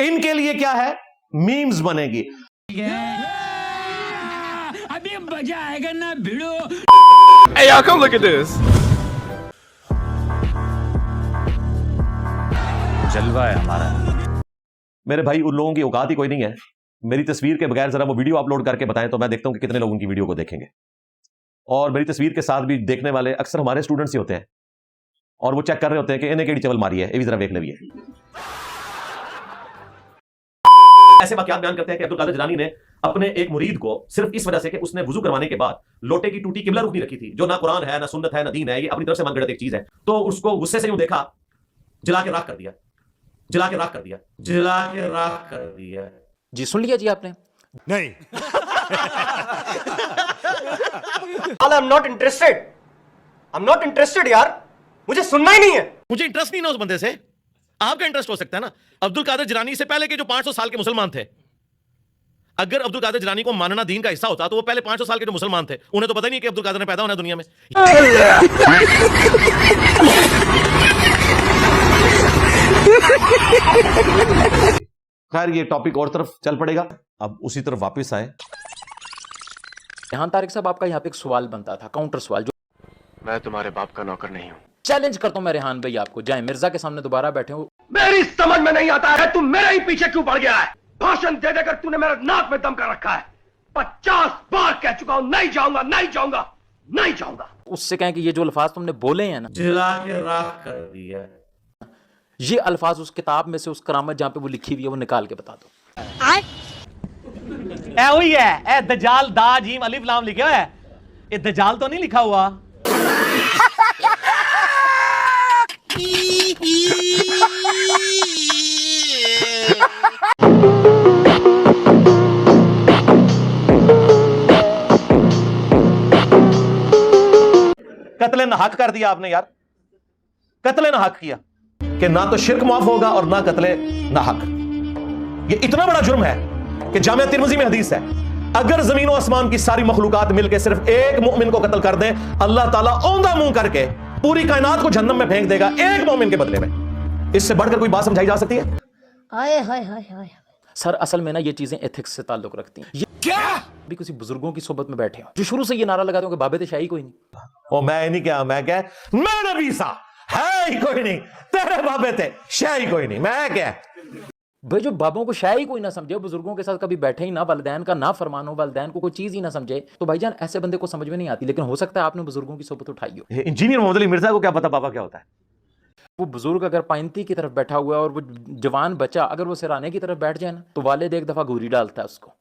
इनके लिए क्या है, मीम्स बनेगी। अभी मजा आएगा ना भिड़ो। Hey y'all, come look at this. जलवा है हमारा। मेरे भाई उन लोगों की औकात ही कोई नहीं है। मेरी तस्वीर के बगैर जरा वो वीडियो अपलोड करके बताएं तो मैं देखता हूं कि कितने लोगों की वीडियो को देखेंगे। और मेरी तस्वीर के साथ भी देखने वाले अक्सर हमारे स्टूडेंट्स ही होते हैं और वो चेक कर रहे होते हैं कि इन्हें केड़ी चवल मारी है, ये भी जरा देख ले। ऐसे वाकयात बयान करते हैं कि अब्दुल कादिर जिलानी ने अपने एक मुरीद को सिर्फ इस वजह से कि उसने वुजू करवाने के बाद लोटे की टूटी किबला रुख नहीं रखी थी, जो ना कुरान है ना सुन्नत है ना दीन है, ये अपनी तरफ से मनगढ़ंत एक चीज है, तो उसको गुस्से से यूं देखा, जला के राख कर दिया, जला के राख कर दिया, जला के राख कर दिया। जी सुन लिया जी आपने? नहीं। I'm not interested. I'm not interested यार, मुझे सुनना ही नहीं है। मुझे इंटरेस्ट नहीं ना उस बंदे से। आपका इंटरेस्ट हो सकता है ना। अब्दुल कादिर जिलानी से पहले के जो 500 साल के मुसलमान थे, अगर अब्दुल कादिर जिलानी को मानना दीन का हिस्सा होता तो वो पहले 500 साल के जो मुसलमान थे उन्हें तो पता ही नहीं कि अब्दुल कादिर ने पैदा होना है दुनिया में। खैर ये टॉपिक और तरफ चल पड़ेगा, अब उसी तरफ वापस आए। रेहान तारिक साहब, आपका यहाँ पे एक सवाल बनता था, काउंटर सवाल, जो मैं तुम्हारे बाप का नौकर नहीं हूँ। चैलेंज करता हूं मैं रेहान भाई आपको, जाए मिर्जा के सामने दोबारा बैठे हो। मेरी समझ में नहीं आता है, तू मेरे ही पीछे क्यों पड़ गया है? भाषण दे देकर तूने मेरे नाक में दम कर रखा है। 50 बार कह चुका हूं, नहीं जाऊंगा, नहीं जाऊंगा, नहीं जाऊंगा। उससे कहें कि ये जो अल्फाज तुमने बोले हैं ना, जला के राख कर दिया, ये अल्फाज उस किताब में से, उस करामत जहां पे वो लिखी हुई है, वो निकाल के बता दो। ए वही है, ए दजाल दा जीम अलिफ लाम लिखा हुआ है, ये दजाल तो नहीं लिखा हुआ। कत्ले ना हक कर दिया आपने यार, कत्ले ना हक किया कि ना तो शिर्क माफ होगा और ना कत्ले ना हक। ये इतना बड़ा जुर्म है कि जामिया तिर्मिज़ी में हदीस है, अगर जमीन और आसमान की सारी मखलूकात मिलकर सिर्फ एक मोमिन को कत्ल कर दें, अल्लाह ताला औंधा मुंह करके पूरी कायनात को जहन्नम में फेंक देगा एक मोमिन के बदले में। इससे बढ़कर कोई बात समझाई जा सकती है? आए हाय हाय हाय। सर असल में ना ये चीजें एथिक्स से ताल्लुक रखती हैं। ये क्या भी किसी बुजुर्गों की सोबत में बैठे हो जो शुरू से ये नारा लगाते हो कि बाबे शाही कोई नहीं। ओ मैं नहीं क्या, मैं क्या, मैं नबी सा है ही कोई नहीं, तेरे बाबे थे शाही कोई नहीं, मैं क्या। भाई जो बाबों को शाही कोई ना समझे, बुजुर्गों के साथ कभी बैठे ही ना, वालिदैन का ना फरमान हो, वालिदैन को कोई चीज ही ना समझे, तो भाईजान ऐसे बंदे को समझ में नहीं आती। लेकिन हो सकता है आपने बुजुर्गों की सोबत उठाई हो। इंजीनियर मोहम्मद अली मिर्जा को क्या पता बाबा क्या होता है? वो बुजुर्ग अगर पाइंती की तरफ बैठा हुआ है और वो जवान बच्चा अगर वो सिराने की तरफ बैठ जाए ना, तो वालिद एक दफा घूरी डालता है उसको,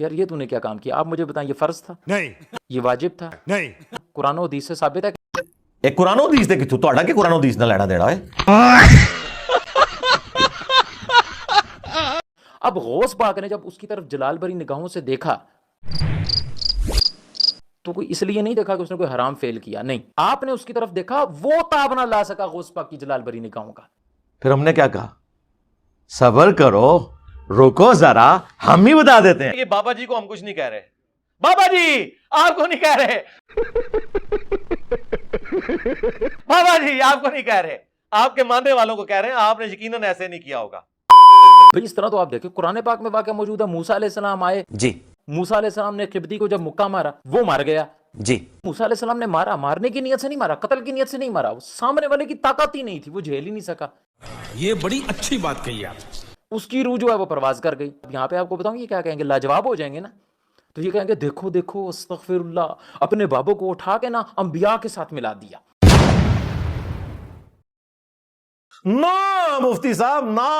यार ये तूने क्या काम किया, आप मुझे बताएं, ये फर्ज था? नहीं। ये वाजिब था? नहीं। कुरान और हदीस से साबित है। एक कुरान और हदीस दे कि ਤੁਹਾਡਾ ਕੀ कुरान और हदीस ਨਾਲ ਲੈਣਾ ਦੇਣਾ है? अब गौस पाक ने जब उसकी तरफ जलाल भरी निगाहों से देखा तो कोई इसलिए नहीं देखा कि उसने कोई हराम फेल किया, नहीं, आपने उसकी तरफ देखा, वो ताब ना ला सका गौस पाक की जलाल भरी निगाहों का। फिर हमने क्या कहा, सब्र करो, रुको जरा, हम ही बता देते हैं। ये बाबा जी को हम कुछ नहीं कह रहे, बाबा जी आपको नहीं कह रहे, बाबा जी आपको नहीं कह रहे, आपके मानने वालों को कह रहे हैं, आपने यकीनन ऐसे नहीं किया होगा। भाई इस तरह तो आप देखिए कुरान पाक में वाक़या मौजूद है, मूसा अलैहिस्सलाम आए जी, मूसा अलैहिस्सलाम ने किब्ती को जब मुक्का मारा वो मार गया जी। मूसा अलैहिस्सलाम ने मारा, मारने की नियत से नहीं मारा, कत्ल की नियत से नहीं मारा, वो सामने वाले की ताकत ही नहीं थी, वो झेल ही नहीं सका। ये बड़ी अच्छी बात कही आप। उसकी रूह जो है वो परवाज कर गई। यहाँ पे आपको बताऊं ये क्या कहेंगे, लाजवाब हो जाएंगे ना, तो ये कहेंगे देखो देखो अस्तगफिरुल्लाह, अपने बाबों को उठा के ना अंबिया के साथ मिला दिया। ना मुफ्ती साहब ना,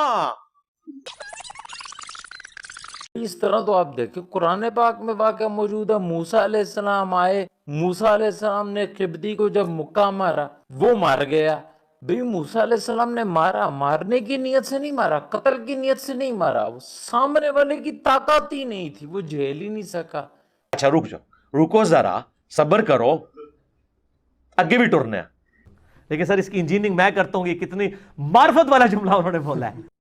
इस तरह तो आप देखिए कुरान पाक में वाक़या मौजूद है, मूसा अलैहिस्सलाम आए, मूसा अलैहिस्सलाम ने किब्ती को जब मुक्का मारा वो मार गया। भाई मूसा अलैहिस्सलाम ने मारा, मारने की नियत से नहीं मारा, कत्ल की नियत से नहीं मारा, वो सामने वाले की ताकत ही नहीं थी, वो झेल ही नहीं सका। अच्छा रुक जाओ, रुको जरा, सब्र करो, आगे भी टुरने हैं। लेकिन सर इसकी इंजीनियरिंग मैं करता हूँ, ये कितनी मार्फत वाला जुमला उन्होंने बोला है।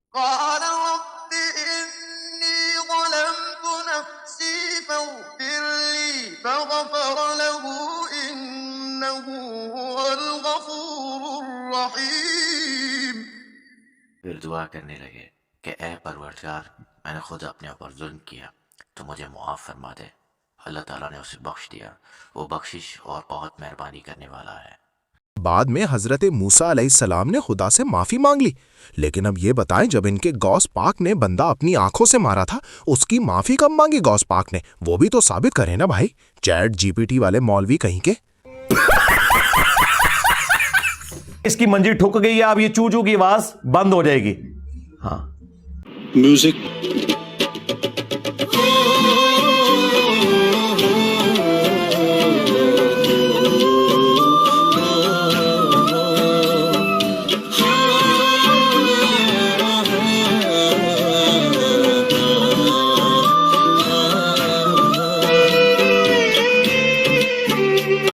फिर दुआ करने लगे, कि ए परवरदिगार, मैंने खुद अपने ऊपर जुल्म किया, तो मुझे मुआफ़ फरमा दे। अल्लाह ताला ने उसे बख्श दिया, वो बख्शिश और बहुत मेहरबानी करने वाला है। बाद में हजरत मूसा अलैहिस्सलाम ने खुदा से माफी मांग ली। लेकिन अब ये बताएं, जब इनके गौस पाक ने बंदा अपनी आंखों से मारा था, उसकी माफी कब मांगी गौस पाक ने? वो भी तो साबित करें ना भाई। चैट जीपीटी वाले मौलवी कहीं के। इसकी मंजी ठुक गई है, अब ये चू चू की आवाज बंद हो जाएगी। हाँ, म्यूजिक